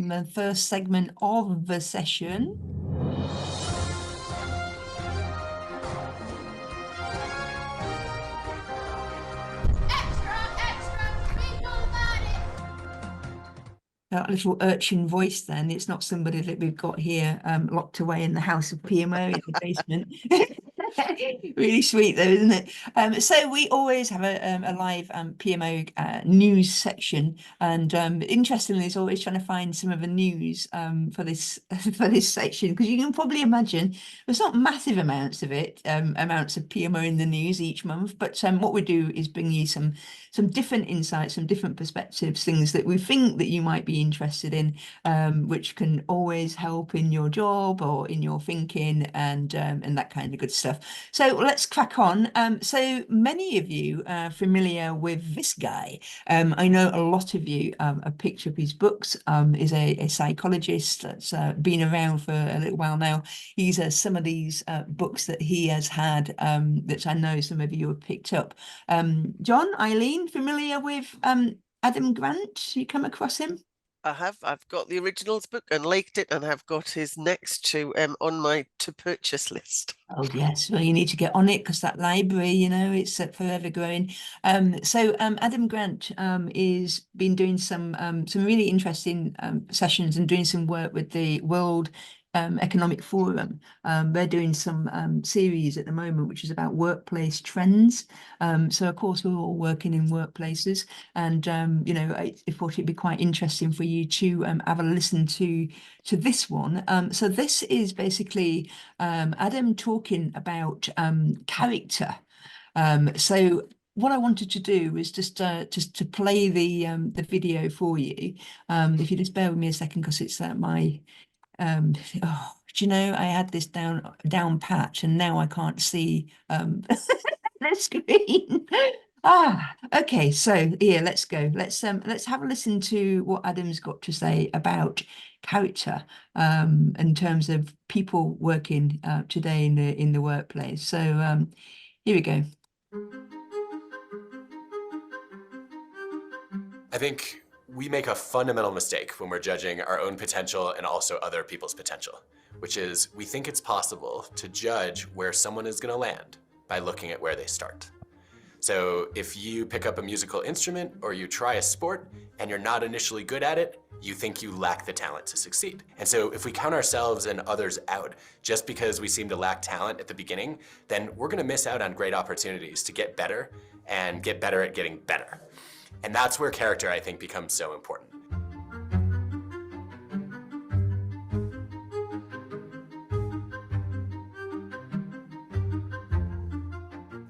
the first segment of the session. That little urchin voice then, it's not somebody that we've got here locked away in the house of PMO in the basement. Really sweet though, isn't it? So we always have a live PMO news section, and interestingly, it's always trying to find some of the news for this for this section, because you can probably imagine there's not massive amounts of it, amounts of PMO in the news each month, but what we do is bring you some different insights, some different perspectives, things that we think that you might be interested in, which can always help in your job or in your thinking and that kind of good stuff. So let's crack on. So many of you are familiar with this guy. I know a lot of you have picked up his books. Is a psychologist that's been around for a little while now. He's some of these books that he has had that I know some of you have picked up. John, Eileen, familiar with Adam Grant? You come across him? I have. I've got the originals book and liked it, and I've got his next to on my to purchase list. Oh yes, well you need to get on it, because that library, you know, it's forever growing. So Adam Grant is been doing some really interesting sessions and doing some work with the World Economic Forum. They're doing some series at the moment, which is about workplace trends. So of course we're all working in workplaces, and you know, I thought it'd be quite interesting for you to have a listen to this one. So this is basically Adam talking about character. So what I wanted to do was just to play the video for you. If you just bear with me a second, because it's my oh, do you know, I had this down patch, and now I can't see the screen. Okay, so here, let's go. Let's have a listen to what Adam's got to say about character in terms of people working today in the workplace. So here we go. I think we make a fundamental mistake when we're judging our own potential and also other people's potential, which is we think it's possible to judge where someone is going to land by looking at where they start. So if you pick up a musical instrument or you try a sport and you're not initially good at it, you think you lack the talent to succeed. And so if we count ourselves and others out just because we seem to lack talent at the beginning, then we're going to miss out on great opportunities to get better and get better at getting better. And that's where character, I think, becomes so important.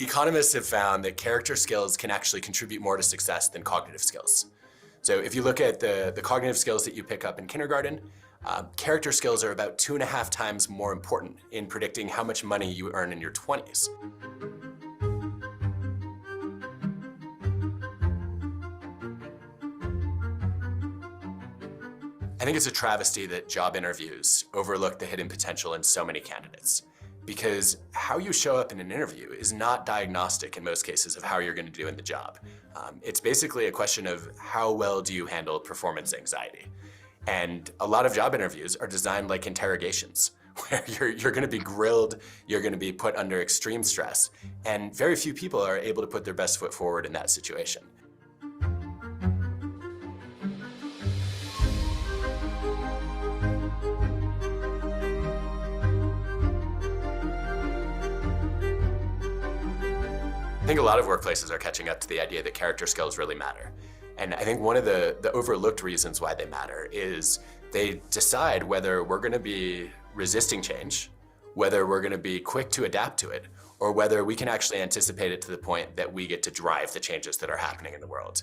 Economists have found that character skills can actually contribute more to success than cognitive skills. So if you look at the cognitive skills that you pick up in kindergarten, character skills are about 2.5 times more important in predicting how much money you earn in your 20s. I think it's a travesty that job interviews overlook the hidden potential in so many candidates, because how you show up in an interview is not diagnostic in most cases of how you're going to do in the job. It's basically a question of how well do you handle performance anxiety. And a lot of job interviews are designed like interrogations, where you're going to be grilled, you're going to be put under extreme stress, and very few people are able to put their best foot forward in that situation. I think a lot of workplaces are catching up to the idea that character skills really matter. And I think one of the overlooked reasons why they matter is they decide whether we're going to be resisting change, whether we're going to be quick to adapt to it, or whether we can actually anticipate it to the point that we get to drive the changes that are happening in the world.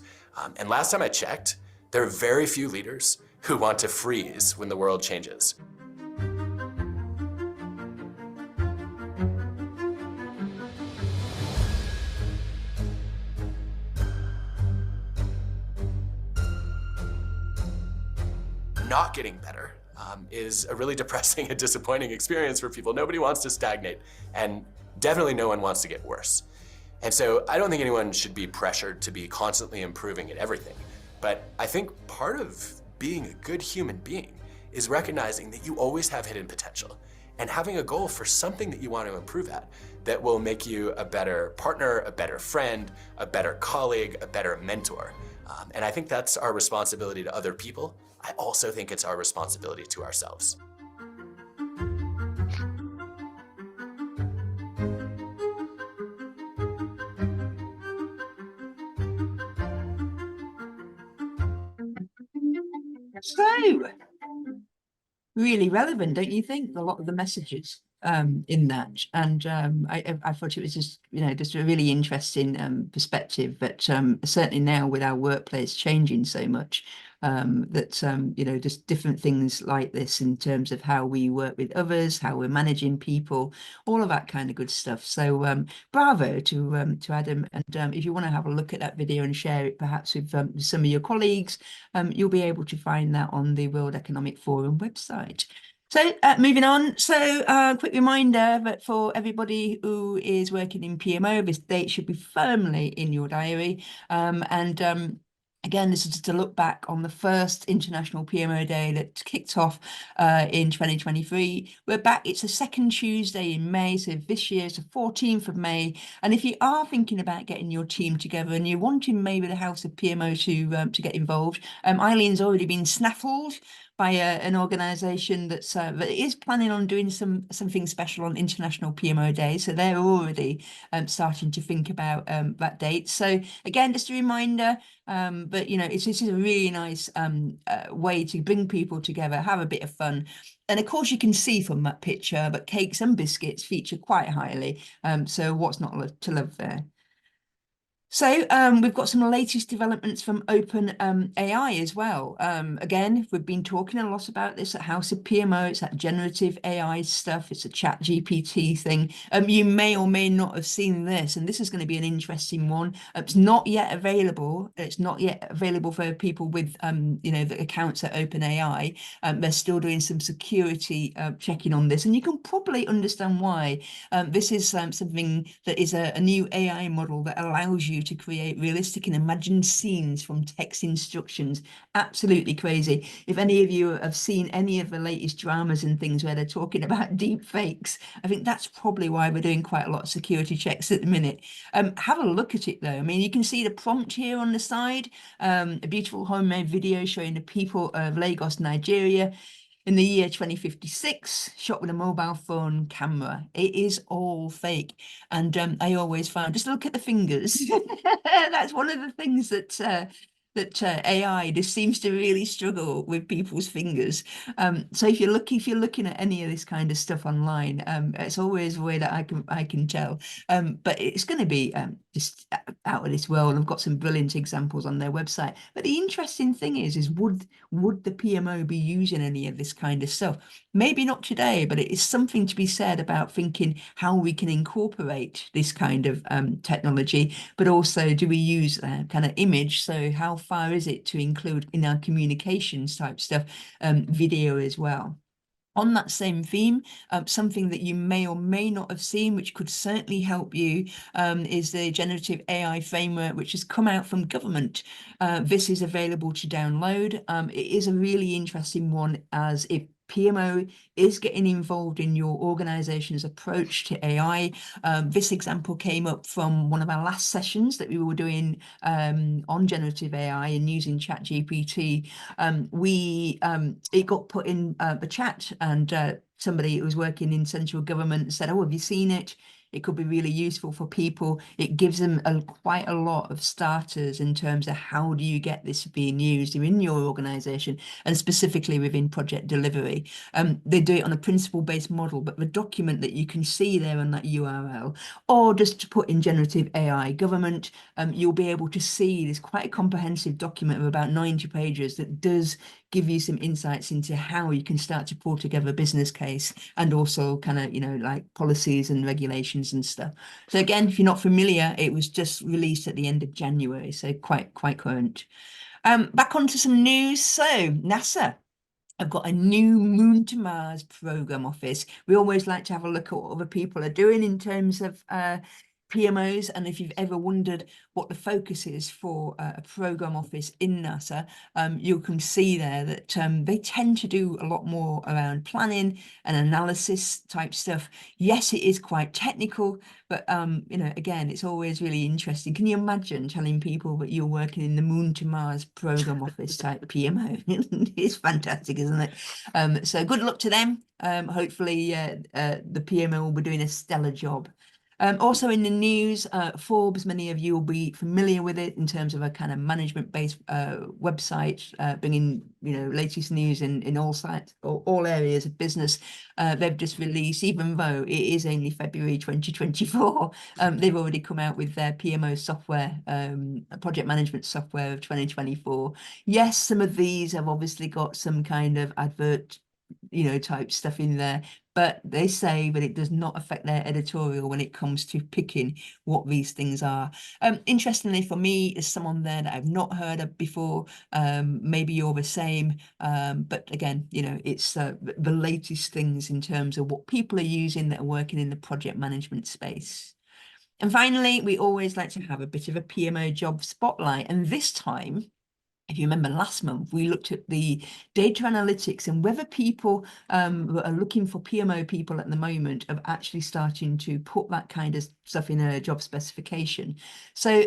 And last time I checked, there are very few leaders who want to freeze when the world changes. Not getting better is a really depressing and disappointing experience for people. Nobody wants to stagnate, and definitely no one wants to get worse. And so I don't think anyone should be pressured to be constantly improving at everything. But I think part of being a good human being is recognizing that you always have hidden potential and having a goal for something that you want to improve at that will make you a better partner, a better friend, a better colleague, a better mentor. And I think that's our responsibility to other people. I also think it's our responsibility to ourselves. So, really relevant, don't you think? A lot of the messages in that, and I thought it was just just a really interesting perspective. But certainly now with our workplace changing so much, that just different things like this in terms of how we work with others, how we're managing people, all of that kind of good stuff. So bravo to Adam, and if you want to have a look at that video and share it perhaps with some of your colleagues, you'll be able to find that on the World Economic Forum website. So moving on, so quick reminder that for everybody who is working in PMO, this date should be firmly in your diary. Again, this is to look back on the first International PMO Day that kicked off in 2023. We're back, it's the second Tuesday in May, so this year is the 14th of May. And if you are thinking about getting your team together and you're wanting maybe the House of PMO to get involved, Eileen's already been snaffled by an organisation that is planning on doing something special on International PMO Day. So they're already starting to think about that date. So again, just a reminder, but this is a really nice way to bring people together, have a bit of fun. And of course, you can see from that picture, but cakes and biscuits feature quite highly. So what's not to love there? So we've got some latest developments from Open AI as well. Again, we've been talking a lot about this at House of PMO. It's that generative AI stuff. It's a chat GPT thing. You may or may not have seen this, and this is going to be an interesting one. It's not yet available. It's not yet available for people with, the accounts at Open AI. They're still doing some security checking on this, and you can probably understand why. This is something that is a new AI model that allows you to create realistic and imagined scenes from text instructions. Absolutely crazy. If any of you have seen any of the latest dramas and things where they're talking about deep fakes, I think that's probably why we're doing quite a lot of security checks at the minute. Have a look at it though. I mean, you can see the prompt here on the side, a beautiful homemade video showing the people of Lagos, Nigeria, in the year 2056, shot with a mobile phone camera. It is all fake. And I always found, just look at the fingers. That's one of the things that AI just seems to really struggle with people's fingers. So if you're looking at any of this kind of stuff online, it's always a way that I can tell. But it's going to be just out of this world. I've got some brilliant examples on their website. But the interesting thing is would the PMO be using any of this kind of stuff? Maybe not today, but it is something to be said about thinking how we can incorporate this kind of technology, but also do we use kind of image? So how far is it to include in our communications type stuff, video as well? On that same theme, something that you may or may not have seen, which could certainly help you, is the generative AI framework, which has come out from government. This is available to download. It is a really interesting one, as if PMO is getting involved in your organization's approach to AI. This example came up from one of our last sessions that we were doing on generative AI and using ChatGPT. It got put in the chat, and somebody who was working in central government said, "Oh, have you seen it? It could be really useful for people." It gives them quite a lot of starters in terms of how do you get this being used in your organization, and specifically within project delivery. They do it on a principle-based model, but the document that you can see there on that URL, or just to put in generative AI government, you'll be able to see this quite a comprehensive document of about 90 pages that does give you some insights into how you can start to pull together a business case, and also kind of, like policies and regulations and stuff. So again, if you're not familiar, it was just released at the end of January, so quite current. Back onto some news. So NASA have got a new Moon to Mars program office. We always like to have a look at what other people are doing in terms of PMOs, and if you've ever wondered what the focus is for a program office in NASA, you can see there that they tend to do a lot more around planning and analysis type stuff. Yes, it is quite technical, but you know, again, it's always really interesting. Can you imagine telling people that you're working in the Moon to Mars program office type PMO? It's fantastic, isn't it? So good luck to them. Hopefully the PMO will be doing a stellar job. Also in the news, Forbes, many of you will be familiar with it in terms of a kind of management-based website, bringing, you know, latest news in all sites or all areas of business. They've just released, even though it is only February 2024, they've already come out with their PMO software, project management software of 2024. Yes, some of these have obviously got some kind of advert, you know, type stuff in there, but they say that it does not affect their editorial when it comes to picking what these things are. Interestingly for me, is someone there that I've not heard of before. Maybe you're the same, but again, you know, it's the latest things in terms of what people are using that are working in the project management space. And finally, we always like to have a bit of a PMO job spotlight, and this time, if you remember last month, we looked at the data analytics and whether people that are looking for PMO people at the moment are actually starting to put that kind of stuff in a job specification. So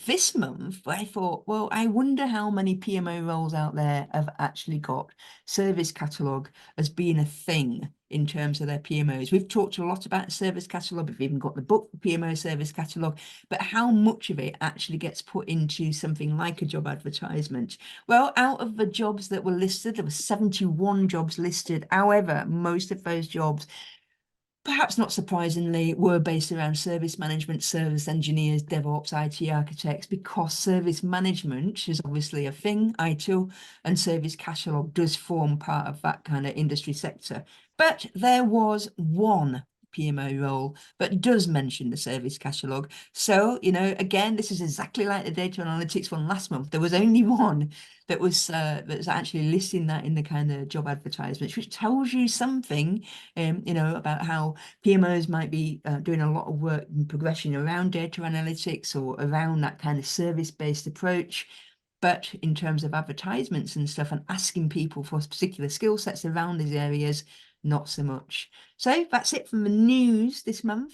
this month, I thought, well, I wonder how many PMO roles out there have actually got service catalogue as being a thing in terms of their PMOs. We've talked a lot about service catalogue. We've even got the book, PMO Service Catalogue, but how much of it actually gets put into something like a job advertisement? Well, out of the jobs that were listed, there were 71 jobs listed. However, most of those jobs, perhaps not surprisingly, were based around service management, service engineers, DevOps, IT architects, because service management is obviously a thing, ITIL, and service catalogue does form part of that kind of industry sector. But there was one PMO role that does mention the service catalogue. So, you know, again, this is exactly like the data analytics one last month. There was only one that was that's actually listing that in the kind of job advertisements, which tells you something, you know, about how PMOs might be doing a lot of work in progression around data analytics or around that kind of service-based approach. But in terms of advertisements and stuff and asking people for particular skill sets around these areas, not so much. So that's it from the news this month.